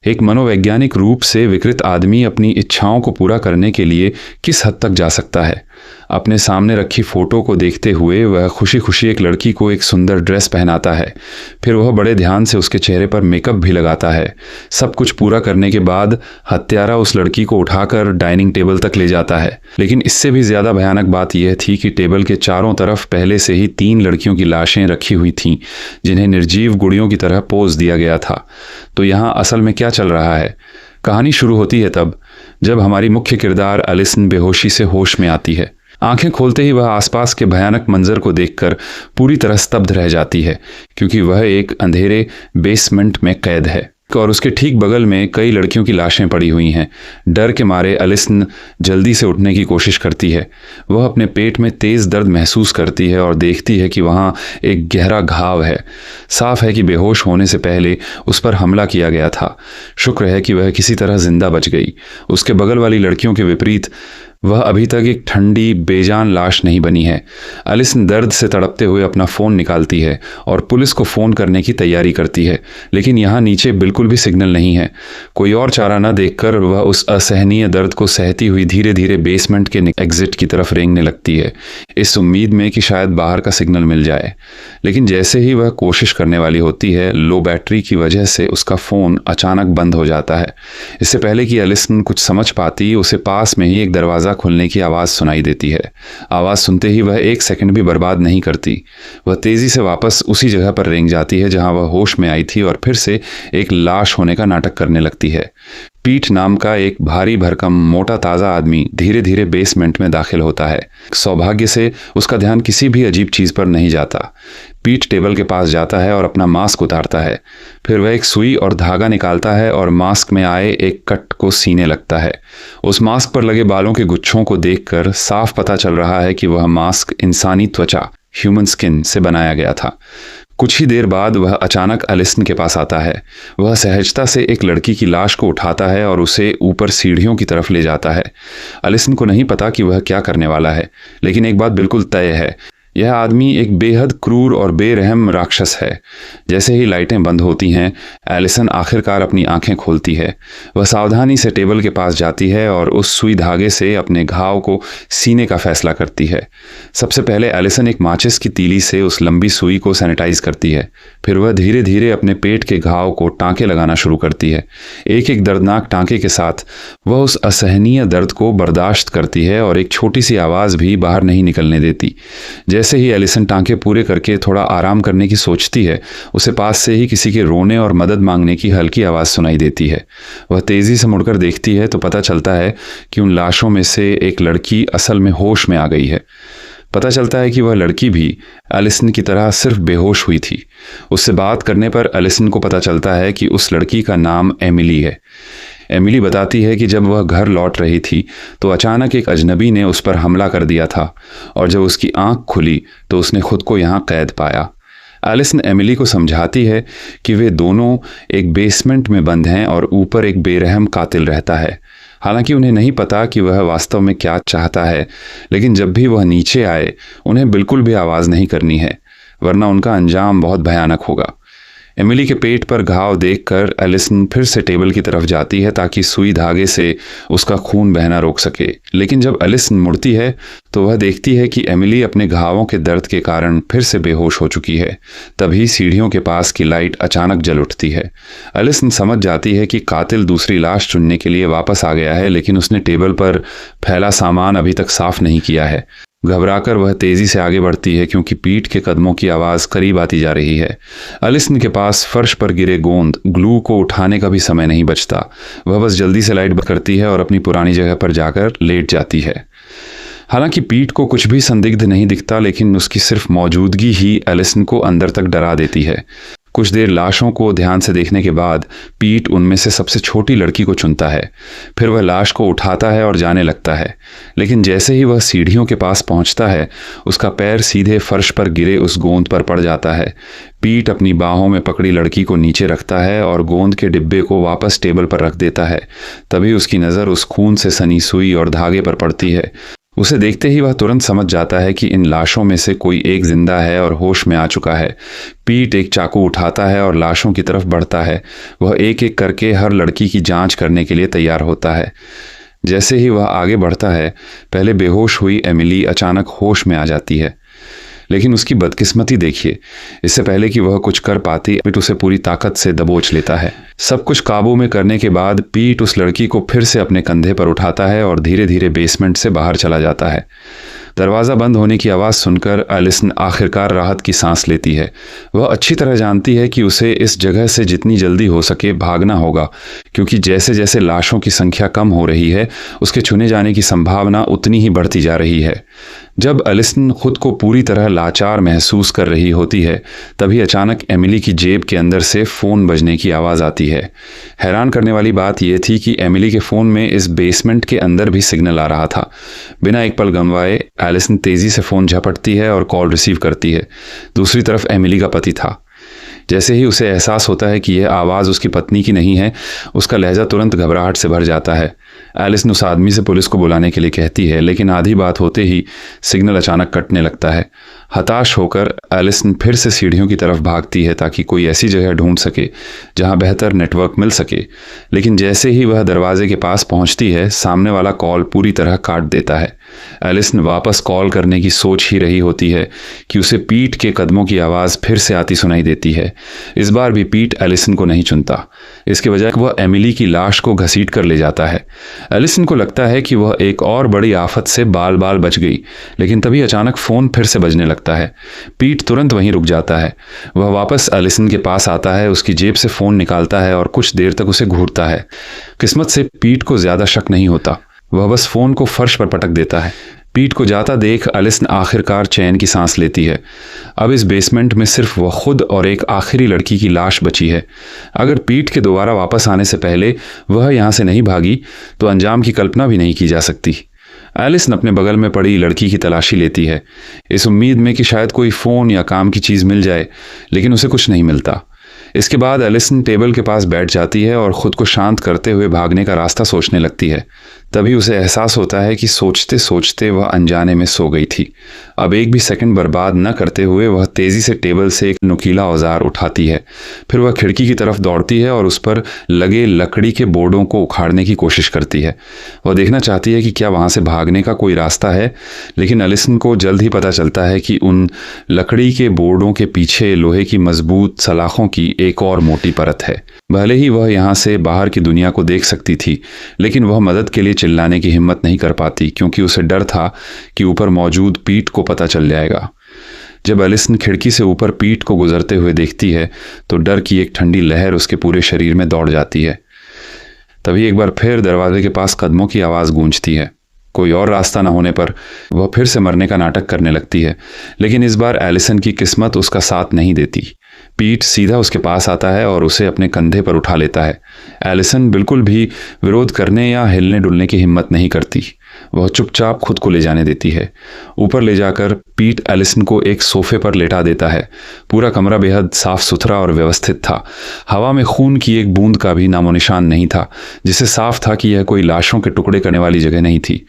एक मनोवैज्ञानिक रूप से विकृत आदमी अपनी इच्छाओं को पूरा करने के लिए किस हद तक जा सकता है। अपने सामने रखी फोटो को देखते हुए वह खुशी खुशी एक लड़की को एक सुंदर ड्रेस पहनाता है। फिर वह बड़े ध्यान से उसके चेहरे पर मेकअप भी लगाता है। सब कुछ पूरा करने के बाद हत्यारा उस लड़की को उठाकर डाइनिंग टेबल तक ले जाता है। लेकिन इससे भी ज़्यादा भयानक बात यह थी कि टेबल के चारों तरफ पहले से ही 3 लड़कियों की लाशें रखी हुई थीं, जिन्हें निर्जीव गुड़ियों की तरह पोज दिया गया था। तो यहाँ असल में क्या चल रहा है? कहानी शुरू होती है तब जब हमारी मुख्य किरदार एलिसन बेहोशी से होश में आती है। आंखें खोलते ही वह आसपास के भयानक मंजर को देखकर पूरी तरह स्तब्ध रह जाती है, क्योंकि वह एक अंधेरे बेसमेंट में कैद है और उसके ठीक बगल में कई लड़कियों की लाशें पड़ी हुई हैं। डर के मारे एलिसन जल्दी से उठने की कोशिश करती है। वह अपने पेट में तेज़ दर्द महसूस करती है और देखती है कि वहाँ एक गहरा घाव है। साफ है कि बेहोश होने से पहले उस पर हमला किया गया था। शुक्र है कि वह किसी तरह जिंदा बच गई। उसके बगल वाली लड़कियों के विपरीत वह अभी तक एक ठंडी बेजान लाश नहीं बनी है। एलिसन दर्द से तड़पते हुए अपना फ़ोन निकालती है और पुलिस को फ़ोन करने की तैयारी करती है, लेकिन यहाँ नीचे बिल्कुल भी सिग्नल नहीं है। कोई और चारा न देखकर वह उस असहनीय दर्द को सहती हुई धीरे धीरे बेसमेंट के एग्जिट की तरफ रेंगने लगती है, इस उम्मीद में कि शायद बाहर का सिग्नल मिल जाए। लेकिन जैसे ही वह कोशिश करने वाली होती है, लो बैटरी की वजह से उसका फ़ोन अचानक बंद हो जाता है। इससे पहले कि एलिसन कुछ समझ पाती, उसे पास में ही एक दरवाज़ा खुलने की आवाज़ सुनाई देती है। आवाज़ सुनते ही वह 1 सेकंड भी बर्बाद नहीं करती। वह तेज़ी से वापस उसी जगह पर रेंग जाती है जहां वह होश में आई थी और फिर से एक लाश होने का नाटक करने लगती है। पीट नाम का एक भारी भरकम मोटा ताज़ा आदमी धीरे धीरे बेसमेंट में दाखिल होता है। सौभाग्य से उसका ध्यान किसी भी अजीब चीज़ पर नहीं जाता। पीट टेबल के पास जाता है और अपना मास्क उतारता है। फिर वह एक सुई और धागा निकालता है और मास्क में आए एक कट को सीने लगता है। उस मास्क पर लगे बालों के गुच्छों को देखकर साफ पता चल रहा है कि वह मास्क इंसानी त्वचा, ह्यूमन स्किन से बनाया गया था। कुछ ही देर बाद वह अचानक एलिसन के पास आता है। वह सहजता से एक लड़की की लाश को उठाता है और उसे ऊपर सीढ़ियों की तरफ ले जाता है। एलिसन को नहीं पता कि वह क्या करने वाला है, लेकिन एक बात बिल्कुल तय है, यह आदमी एक बेहद क्रूर और बेरहम राक्षस है। जैसे ही लाइटें बंद होती हैं, एलिसन आखिरकार अपनी आंखें खोलती है। वह सावधानी से टेबल के पास जाती है और उस सुई धागे से अपने घाव को सीने का फैसला करती है। सबसे पहले एलिसन एक माचिस की तीली से उस लंबी सुई को सैनिटाइज करती है। फिर वह धीरे धीरे अपने पेट के घाव को टाँके लगाना शुरू करती है। एक एक दर्दनाक टाँके के साथ वह उस असहनीय दर्द को बर्दाश्त करती है और एक छोटी सी आवाज़ भी बाहर नहीं निकलने देती। जैसे ही एलिसन टांके पूरे करके थोड़ा आराम करने की सोचती है, उसे पास से ही किसी के रोने और मदद मांगने की हल्की आवाज़ सुनाई देती है। वह तेज़ी से मुड़कर देखती है तो पता चलता है कि उन लाशों में से एक लड़की असल में होश में आ गई है। पता चलता है कि वह लड़की भी एलिसन की तरह सिर्फ बेहोश हुई थी। उससे बात करने पर एलिसन को पता चलता है कि उस लड़की का नाम एमिली है। एमिली बताती है कि जब वह घर लौट रही थी तो अचानक एक अजनबी ने उस पर हमला कर दिया था और जब उसकी आंख खुली तो उसने खुद को यहाँ कैद पाया। एलिसन एमिली को समझाती है कि वे दोनों एक बेसमेंट में बंद हैं और ऊपर एक बेरहम कातिल रहता है। हालांकि उन्हें नहीं पता कि वह वास्तव में क्या चाहता है, लेकिन जब भी वह नीचे आए उन्हें बिल्कुल भी आवाज़ नहीं करनी है, वरना उनका अंजाम बहुत भयानक होगा। एमिली के पेट पर घाव देखकर एलिसन फिर से टेबल की तरफ जाती है ताकि सुई धागे से उसका खून बहना रोक सके। लेकिन जब एलिसन मुड़ती है तो वह देखती है कि एमिली अपने घावों के दर्द के कारण फिर से बेहोश हो चुकी है। तभी सीढ़ियों के पास की लाइट अचानक जल उठती है। एलिसन समझ जाती है कि कातिल दूसरी लाश चुनने के लिए वापस आ गया है, लेकिन उसने टेबल पर फैला सामान अभी तक साफ नहीं किया है। घबराकर वह तेजी से आगे बढ़ती है क्योंकि पीठ के कदमों की आवाज़ करीब आती जा रही है। एलिसन के पास फर्श पर गिरे गोंद ग्लू को उठाने का भी समय नहीं बचता। वह बस जल्दी से लाइट बंद करती है और अपनी पुरानी जगह पर जाकर लेट जाती है। हालांकि पीठ को कुछ भी संदिग्ध नहीं दिखता, लेकिन उसकी सिर्फ मौजूदगी ही एलिसन को अंदर तक डरा देती है। कुछ देर लाशों को ध्यान से देखने के बाद पीट उनमें से सबसे छोटी लड़की को चुनता है। फिर वह लाश को उठाता है और जाने लगता है, लेकिन जैसे ही वह सीढ़ियों के पास पहुंचता है उसका पैर सीधे फर्श पर गिरे उस गोंद पर पड़ जाता है। पीट अपनी बाहों में पकड़ी लड़की को नीचे रखता है और गोंद के डिब्बे को वापस टेबल पर रख देता है। तभी उसकी नज़र उस खून से सनी सुई और धागे पर पड़ती है। उसे देखते ही वह तुरंत समझ जाता है कि इन लाशों में से कोई एक जिंदा है और होश में आ चुका है। पीट एक चाकू उठाता है और लाशों की तरफ बढ़ता है। वह एक एक करके हर लड़की की जांच करने के लिए तैयार होता है। जैसे ही वह आगे बढ़ता है, पहले बेहोश हुई एमिली अचानक होश में आ जाती है। लेकिन उसकी बदकिस्मती देखिए, इससे पहले कि वह कुछ कर पाती, पीट उसे पूरी ताकत से दबोच लेता है। सब कुछ काबू में करने के बाद पीट उस लड़की को फिर से अपने कंधे पर उठाता है और धीरे धीरे बेसमेंट से बाहर चला जाता है। दरवाज़ा बंद होने की आवाज़ सुनकर एलिसन आखिरकार राहत की सांस लेती है। वह अच्छी तरह जानती है कि उसे इस जगह से जितनी जल्दी हो सके भागना होगा, क्योंकि जैसे जैसे लाशों की संख्या कम हो रही है, उसके चुने जाने की संभावना उतनी ही बढ़ती जा रही है। जब एलिसन खुद को पूरी तरह लाचार महसूस कर रही होती है, तभी अचानक एमिली की जेब के अंदर से फ़ोन बजने की आवाज़ आती है। हैरान करने वाली बात यह थी कि एमिली के फ़ोन में इस बेसमेंट के अंदर भी सिग्नल आ रहा था। बिना एक पल गंवाए एलिसन तेज़ी से फ़ोन झपटती है और कॉल रिसीव करती है। दूसरी तरफ एमिली का पति था। जैसे ही उसे एहसास होता है कि यह आवाज़ उसकी पत्नी की नहीं है, उसका लहजा तुरंत घबराहट से भर जाता है। एलिसन उस आदमी से पुलिस को बुलाने के लिए कहती है, लेकिन आधी बात होते ही सिग्नल अचानक कटने लगता है। हताश होकर एलिसन फिर से सीढ़ियों की तरफ भागती है ताकि कोई ऐसी जगह ढूंढ सके जहां बेहतर नेटवर्क मिल सके। लेकिन जैसे ही वह दरवाजे के पास पहुंचती है, सामने वाला कॉल पूरी तरह काट देता है। एलिसन वापस कॉल करने की सोच ही रही होती है कि उसे पीट के कदमों की आवाज़ फिर से आती सुनाई देती है। इस बार भी पीट एलिसन को नहीं चुनता। इसके बजाय वह एमिली की लाश को घसीट कर ले जाता है। एलिसन को लगता है कि वह एक और बड़ी आफत से बाल बाल बच गई, लेकिन तभी अचानक फ़ोन फिर से बजने लगता है। पीट तुरंत वहीं रुक जाता है। वह वापस एलिसन के पास आता है, उसकी जेब से फ़ोन निकालता है और कुछ देर तक उसे घूरता है। किस्मत से पीट को ज़्यादा शक नहीं होता। वह बस फ़ोन को फर्श पर पटक देता है। पीट को जाता देख एलिसन आखिरकार चैन की सांस लेती है। अब इस बेसमेंट में सिर्फ वह खुद और एक आखिरी लड़की की लाश बची है। अगर पीट के दोबारा वापस आने से पहले वह यहाँ से नहीं भागी, तो अंजाम की कल्पना भी नहीं की जा सकती। एलिसन अपने बगल में पड़ी लड़की की तलाशी लेती है, इस उम्मीद में कि शायद कोई फ़ोन या काम की चीज़ मिल जाए, लेकिन उसे कुछ नहीं मिलता। इसके बाद एलिसन टेबल के पास बैठ जाती है और ख़ुद को शांत करते हुए भागने का रास्ता सोचने लगती है। तभी उसे एहसास होता है कि सोचते सोचते वह अनजाने में सो गई थी। अब एक भी सेकंड बर्बाद न करते हुए वह तेज़ी से टेबल से एक नुकीला औजार उठाती है। फिर वह खिड़की की तरफ दौड़ती है और उस पर लगे लकड़ी के बोर्डों को उखाड़ने की कोशिश करती है। वह देखना चाहती है कि क्या वहाँ से भागने का कोई रास्ता है, लेकिन एलिसन को जल्द ही पता चलता है कि उन लकड़ी के बोर्डों के पीछे लोहे की मजबूत सलाखों की एक और मोटी परत है। भले ही वह यहाँ से बाहर की दुनिया को देख सकती थी, लेकिन वह मदद के लिए चिल्लाने की हिम्मत नहीं कर पाती, क्योंकि उसे डर था कि ऊपर मौजूद पीट को पता चल जाएगा। जब एलिसन खिड़की से ऊपर पीट को गुजरते हुए देखती है, तो डर की एक ठंडी लहर उसके पूरे शरीर में दौड़ जाती है। तभी एक बार फिर दरवाजे के पास कदमों की आवाज़ गूंजती है। कोई और रास्ता न होने पर वह फिर से मरने का नाटक करने लगती है, लेकिन इस बार एलिसन की किस्मत उसका साथ नहीं देती। पीट सीधा उसके पास आता है और उसे अपने कंधे पर उठा लेता है। एलिसन बिल्कुल भी विरोध करने या हिलने डुलने की हिम्मत नहीं करती। वह चुपचाप खुद को ले जाने देती है। ऊपर ले जाकर पीट एलिसन को एक सोफे पर लेटा देता है। पूरा कमरा बेहद साफ सुथरा और व्यवस्थित था। हवा में खून की एक बूंद का भी नामो निशान नहीं था, जिससे साफ था कि यह कोई लाशों के टुकड़े करने वाली जगह नहीं थी।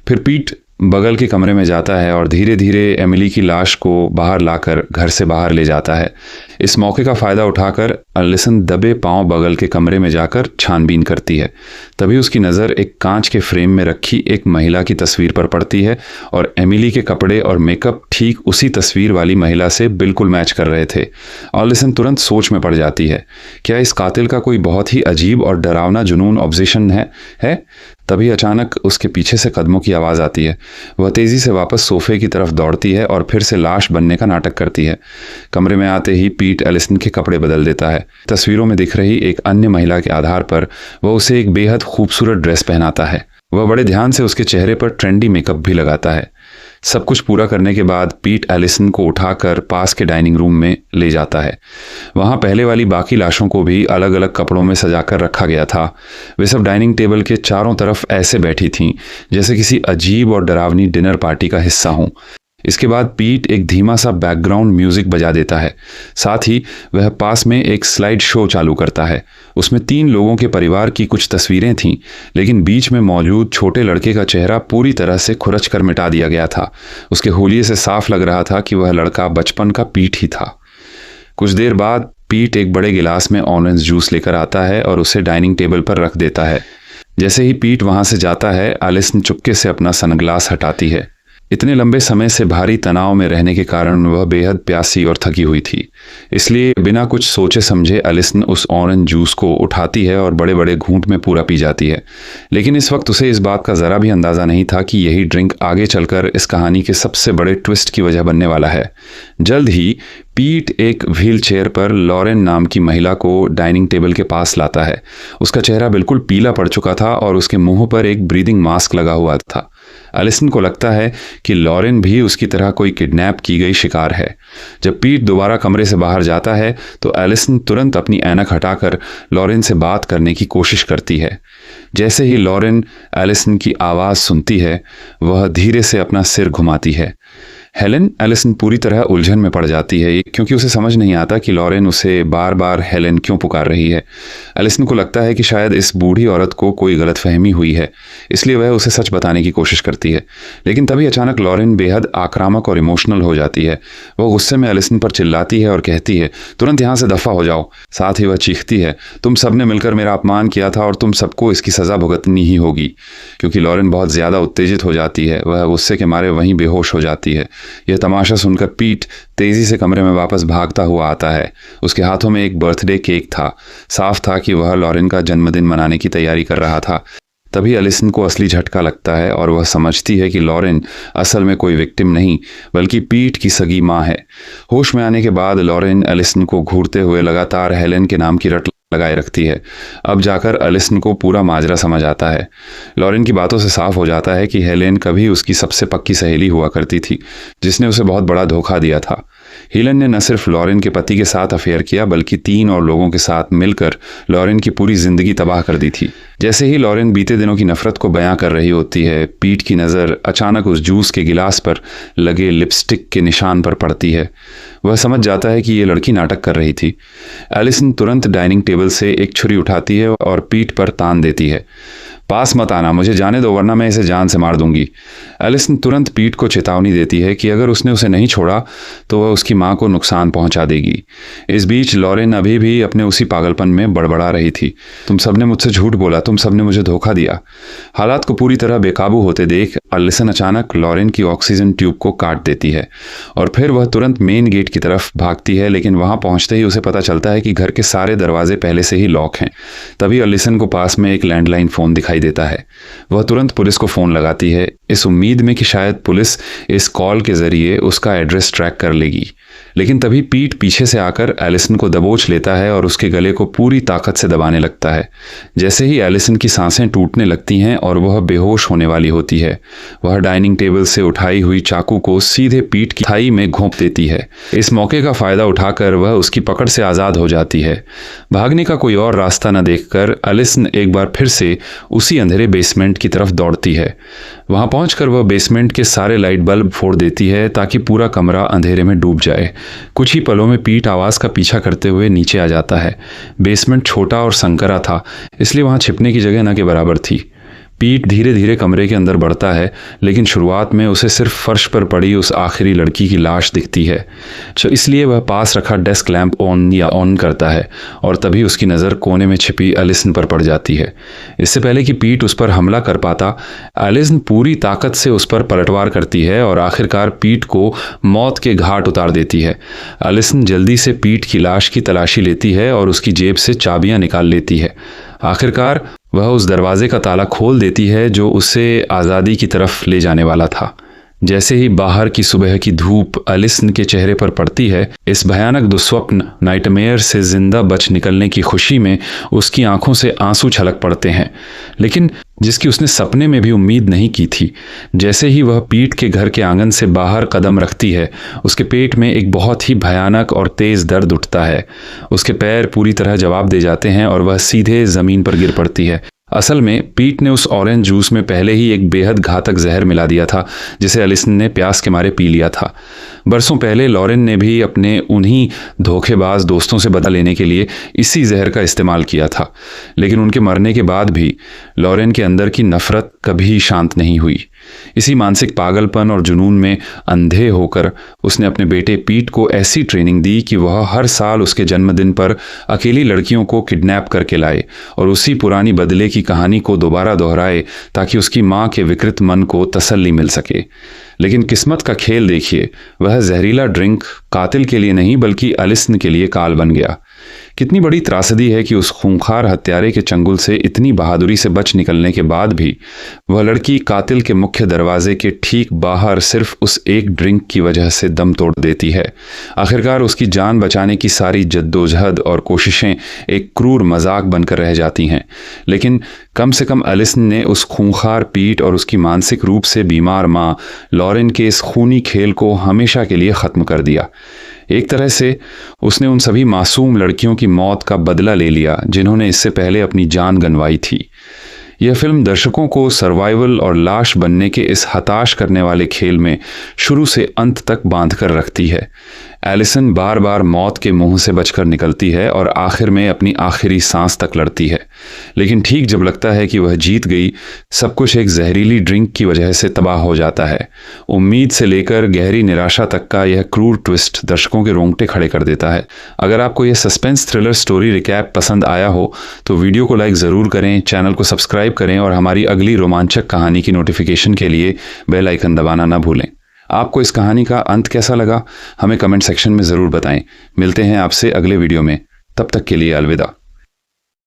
फिर पीट बगल के कमरे में जाता है और धीरे धीरे एमिली की लाश को बाहर लाकर घर से बाहर ले जाता है। इस मौके का फ़ायदा उठाकर एलिसन दबे पांव बगल के कमरे में जाकर छानबीन करती है। तभी उसकी नज़र एक कांच के फ्रेम में रखी एक महिला की तस्वीर पर पड़ती है और एमिली के कपड़े और मेकअप ठीक उसी तस्वीर वाली महिला से बिल्कुल मैच कर रहे थे। एलिसन तुरंत सोच में पड़ जाती है, क्या इस कातिल का कोई बहुत ही अजीब और डरावना जुनून ऑब्सेशन है? तभी अचानक उसके पीछे से कदमों की आवाज़ आती है। वह तेज़ी से वापस सोफे की तरफ दौड़ती है और फिर से लाश बनने का नाटक करती है। कमरे में आते ही पीट एलिसन के कपड़े बदल देता है। तस्वीरों में दिख रही एक अन्य महिला के आधार पर वह उसे एक बेहद खूबसूरत ड्रेस पहनाता है। वह बड़े ध्यान से उसके चेहरे पर ट्रेंडी मेकअप भी लगाता है। सब कुछ पूरा करने के बाद पीट एलिसन को उठाकर पास के डाइनिंग रूम में ले जाता है। वहाँ पहले वाली बाकी लाशों को भी अलग अलग कपड़ों में सजाकर रखा गया था। वे सब डाइनिंग टेबल के चारों तरफ ऐसे बैठी थीं जैसे किसी अजीब और डरावनी डिनर पार्टी का हिस्सा हों। इसके बाद पीट एक धीमा सा बैकग्राउंड म्यूजिक बजा देता है। साथ ही वह पास में एक स्लाइड शो चालू करता है। उसमें 3 लोगों के परिवार की कुछ तस्वीरें थीं, लेकिन बीच में मौजूद छोटे लड़के का चेहरा पूरी तरह से खुरच कर मिटा दिया गया था। उसके हुलिये से साफ लग रहा था कि वह लड़का बचपन का पीट ही था। कुछ देर बाद पीट एक बड़े गिलास में ऑरेंज जूस लेकर आता है और उसे डाइनिंग टेबल पर रख देता है। जैसे ही पीट वहां से जाता है, एलिसन चुपके से अपना सनग्लास हटाती है। इतने लंबे समय से भारी तनाव में रहने के कारण वह बेहद प्यासी और थकी हुई थी। इसलिए बिना कुछ सोचे समझे एलिसन उस ऑरेंज जूस को उठाती है और बड़े बड़े घूंट में पूरा पी जाती है। लेकिन इस वक्त उसे इस बात का ज़रा भी अंदाज़ा नहीं था कि यही ड्रिंक आगे चलकर इस कहानी के सबसे बड़े ट्विस्ट की वजह बनने वाला है। जल्द ही पीट एक व्हील चेयर पर लॉरेन नाम की महिला को डाइनिंग टेबल के पास लाता है। उसका चेहरा बिल्कुल पीला पड़ चुका था और उसके मुंह पर एक ब्रीदिंग मास्क लगा हुआ था। एलिसन को लगता है कि लॉरेन भी उसकी तरह कोई किडनैप की गई शिकार है। जब पीट दोबारा कमरे से बाहर जाता है तो एलिसन तुरंत अपनी ऐनक हटाकर लॉरेन से बात करने की कोशिश करती है। जैसे ही लॉरेन एलिसन की आवाज़ सुनती है, वह धीरे से अपना सिर घुमाती है। हेलेन एलिसन पूरी तरह उलझन में पड़ जाती है, क्योंकि उसे समझ नहीं आता कि लॉरेन उसे बार बार हेलेन क्यों पुकार रही है। एलिसन को लगता है कि शायद इस बूढ़ी औरत को कोई गलतफहमी हुई है, इसलिए वह उसे सच बताने की कोशिश करती है। लेकिन तभी अचानक लॉरेन बेहद आक्रामक और इमोशनल हो जाती है। वह गुस्से में एलिसन पर चिल्लाती है और कहती है, तुरंत यहाँ से दफ़ा हो जाओ। साथ ही वह चीखती है, तुम सबने मिलकर मेरा अपमान किया था और तुम सबको इसकी सज़ा भुगतनी ही होगी। क्योंकि लॉरेन बहुत ज़्यादा उत्तेजित हो जाती है, वह गुस्से के मारे वहीं बेहोश हो जाती है। यह तमाशा सुनकर पीट तेजी से कमरे में वापस भागता हुआ आता है। उसके हाथों में एक बर्थडे केक था। साफ था कि वह लॉरेन का जन्मदिन मनाने की तैयारी कर रहा था। तभी एलिसन को असली झटका लगता है और वह समझती है कि लॉरेन असल में कोई विक्टिम नहीं, बल्कि पीट की सगी माँ है। होश में आने के बाद लॉरेन एलिसन को घूरते हुए लगातार हेलेन के नाम की रट लगाए रखती है। अब जाकर एलिसन को पूरा माजरा समझ आता है। लॉरेन की बातों से साफ हो जाता है कि हेलेन कभी उसकी सबसे पक्की सहेली हुआ करती थी, जिसने उसे बहुत बड़ा धोखा दिया था। हेलेन ने न सिर्फ लॉरेन के पति के साथ अफेयर किया, बल्कि 3 और लोगों के साथ मिलकर लॉरेन की पूरी जिंदगी तबाह कर दी थी। जैसे ही लॉरेन बीते दिनों की नफरत को बयां कर रही होती है, पीट की नज़र अचानक उस जूस के गिलास पर लगे लिपस्टिक के निशान पर पड़ती है। वह समझ जाता है कि ये लड़की नाटक कर रही थी। एलिसन तुरंत डाइनिंग टेबल से एक छुरी उठाती है और पीट पर तान देती है, पास मत आना, मुझे जाने दो वरना मैं इसे जान से मार दूंगी। एलिसन तुरंत पीट को चेतावनी देती है कि अगर उसने उसे नहीं छोड़ा तो वह उसकी माँ को नुकसान पहुंचा देगी। इस बीच लॉरेन अभी भी अपने उसी पागलपन में बड़बड़ा रही थी। तुम सबने मुझसे झूठ बोला, तुम सबने मुझे धोखा दिया। हालात को पूरी तरह बेकाबू होते देख एलिसन अचानक लॉरेन की ऑक्सीजन ट्यूब को काट देती है और फिर वह तुरंत मेन गेट की तरफ भागती है। लेकिन वहां पहुंचते ही उसे पता चलता है कि घर के सारे दरवाजे पहले से ही लॉक हैं। तभी एलिसन को पास में एक लैंडलाइन फ़ोन दिखाई देता है। वह तुरंत पुलिस को फ़ोन लगाती है, इस उम्मीद में कि शायद पुलिस इस कॉल के ज़रिए उसका एड्रेस ट्रैक कर लेगी। लेकिन तभी पीट पीछे से आकर एलिसन को दबोच लेता है और उसके गले को पूरी ताकत से दबाने लगता है। जैसे ही एलिसन की सांसें टूटने लगती हैं और वह बेहोश होने वाली होती है, वह डाइनिंग टेबल से उठाई हुई चाकू को सीधे पीट की थाई में घोंप देती है। इस मौके का फ़ायदा उठाकर वह उसकी पकड़ से आज़ाद हो जाती है। भागने का कोई और रास्ता न देखकर एलिसन एक बार फिर से उसी अंधेरे बेसमेंट की तरफ दौड़ती है। वहां पहुंचकर वह बेसमेंट के सारे लाइट बल्ब फोड़ देती है ताकि पूरा कमरा अंधेरे में डूब जाए। कुछ ही पलों में पीट आवाज़ का पीछा करते हुए नीचे आ जाता है। बेसमेंट छोटा और संकरा था, इसलिए वहां छिपने की जगह न के बराबर थी। पीट धीरे धीरे कमरे के अंदर बढ़ता है, लेकिन शुरुआत में उसे सिर्फ फर्श पर पड़ी उस आखिरी लड़की की लाश दिखती है। इसलिए वह पास रखा डेस्क लैंप ऑन करता है और तभी उसकी नज़र कोने में छिपी एलिसन पर पड़ जाती है। इससे पहले कि पीट उस पर हमला कर पाता, एलिसन पूरी ताकत से उस पर पलटवार करती है और आखिरकार पीट को मौत के घाट उतार देती है। एलिसन जल्दी से पीट की लाश की तलाशी लेती है और उसकी जेब से चाबियां निकाल लेती है। आखिरकार वह उस दरवाजे का ताला खोल देती है जो उसे आज़ादी की तरफ ले जाने वाला था। जैसे ही बाहर की सुबह की धूप एलिसन के चेहरे पर पड़ती है, इस भयानक दुस्वप्न नाइटमेयर से जिंदा बच निकलने की खुशी में उसकी आंखों से आंसू छलक पड़ते हैं, लेकिन जिसकी उसने सपने में भी उम्मीद नहीं की थी। जैसे ही वह पीट के घर के आंगन से बाहर कदम रखती है, उसके पेट में एक बहुत ही भयानक और तेज़ दर्द उठता है। उसके पैर पूरी तरह जवाब दे जाते हैं और वह सीधे ज़मीन पर गिर पड़ती है। असल में पीट ने उस ऑरेंज जूस में पहले ही एक बेहद घातक जहर मिला दिया था जिसे एलिसन ने प्यास के मारे पी लिया था। बरसों पहले लॉरेन ने भी अपने उन्हीं धोखेबाज दोस्तों से बदला लेने के लिए इसी जहर का इस्तेमाल किया था, लेकिन उनके मरने के बाद भी लॉरेन के अंदर की नफरत कभी शांत नहीं हुई। इसी मानसिक पागलपन और जुनून में अंधे होकर उसने अपने बेटे पीट को ऐसी ट्रेनिंग दी कि वह हर साल उसके जन्मदिन पर अकेली लड़कियों को किडनैप करके लाए और उसी पुरानी बदले की कहानी को दोबारा दोहराए ताकि उसकी मां के विकृत मन को तसल्ली मिल सके। लेकिन किस्मत का खेल देखिए, वह जहरीला ड्रिंक कातिल के लिए नहीं बल्कि एलिसन के लिए काल बन गया। कितनी बड़ी त्रासदी है कि उस खूंखार हत्यारे के चंगुल से इतनी बहादुरी से बच निकलने के बाद भी वह लड़की कातिल के मुख्य दरवाजे के ठीक बाहर सिर्फ उस एक ड्रिंक की वजह से दम तोड़ देती है। आखिरकार उसकी जान बचाने की सारी जद्दोजहद और कोशिशें एक क्रूर मजाक बनकर रह जाती हैं। लेकिन कम से कम एलिसन ने उस खूंखार पीट और उसकी मानसिक रूप से बीमार मां लॉरेन के इस खूनी खेल को हमेशा के लिए ख़त्म कर दिया। एक तरह से उसने उन सभी मासूम लड़कियों की मौत का बदला ले लिया जिन्होंने इससे पहले अपनी जान गंवाई थी। यह फिल्म दर्शकों को सर्वाइवल और लाश बनने के इस हताश करने वाले खेल में शुरू से अंत तक बांध कर रखती है। एलिसन बार बार मौत के मुंह से बचकर निकलती है और आखिर में अपनी आखिरी सांस तक लड़ती है, लेकिन ठीक जब लगता है कि वह जीत गई, सब कुछ एक जहरीली ड्रिंक की वजह से तबाह हो जाता है। उम्मीद से लेकर गहरी निराशा तक का यह क्रूर ट्विस्ट दर्शकों के रोंगटे खड़े कर देता है। अगर आपको यह सस्पेंस थ्रिलर स्टोरी रिकैप पसंद आया हो तो वीडियो को लाइक ज़रूर करें, चैनल को सब्सक्राइब करें और हमारी अगली रोमांचक कहानी की नोटिफिकेशन के लिए बेल आइकन दबाना ना भूलें। आपको इस कहानी का अंत कैसा लगा हमें कमेंट सेक्शन में ज़रूर बताएं। मिलते हैं आपसे अगले वीडियो में, तब तक के लिए अलविदा।